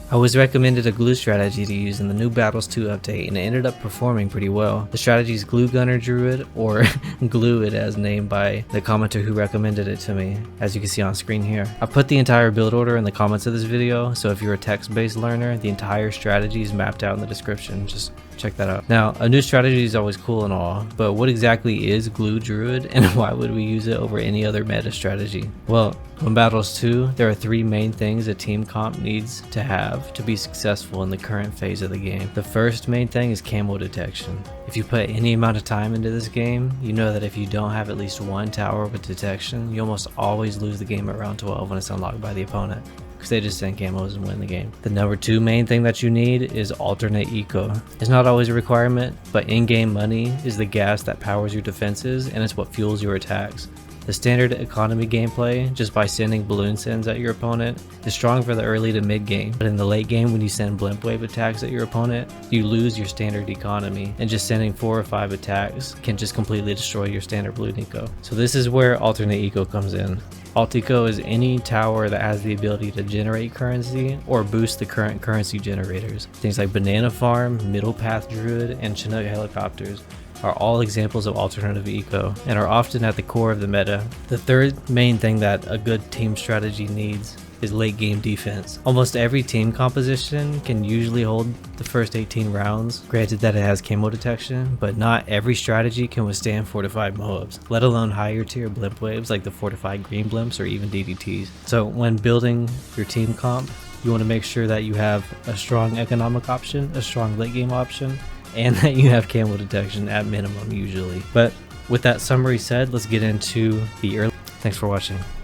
I was recommended a glue strategy to use in the new Battles 2 update, and it ended up performing pretty well. The strategy is Gunner and Druid, or glueid as named by the commenter who recommended it to me, as you can see on screen here. I put the entire build order in the comments of this video, so if you're a text-based learner, the entire strategy is mapped out in the description. Just check that out. Now, a new strategy is always cool and all, but what exactly is glue druid, and why would we use it over any other meta strategy? Well, in Battles 2, there are 3 main things a team comp needs to have to be successful in the current phase of the game. The first main thing is camo detection. If you put any amount of time into this game, you know that if you don't have at least one tower with detection, you almost always lose the game at round 12 when it's unlocked by the opponent, because they just send camos and win the game. The number 2 main thing that you need is alternate eco. It's not always a requirement, but in-game money is the gas that powers your defenses, and it's what fuels your attacks. The standard economy gameplay, just by sending balloon sends at your opponent, is strong for the early to mid game, but in the late game when you send blimp wave attacks at your opponent, you lose your standard economy, and just sending 4 or 5 attacks can just completely destroy your standard balloon eco. So this is where alternate eco comes in. Alt eco is any tower that has the ability to generate currency or boost the current currency generators. Things like Banana Farm, Middle Path Druid, and Chinook helicopters are all examples of alternative eco and are often at the core of the meta. The third main thing that a good team strategy needs is late game defense. Almost every team composition can usually hold the first 18 rounds, granted that it has camo detection, but not every strategy can withstand fortified mobs, let alone higher tier blimp waves like the fortified green blimps or even DDTs. So when building your team comp, you want to make sure that you have a strong economic option, a strong late game option, and that you have camo detection at minimum usually. But with that summary said, let's get into the early. Thanks for watching.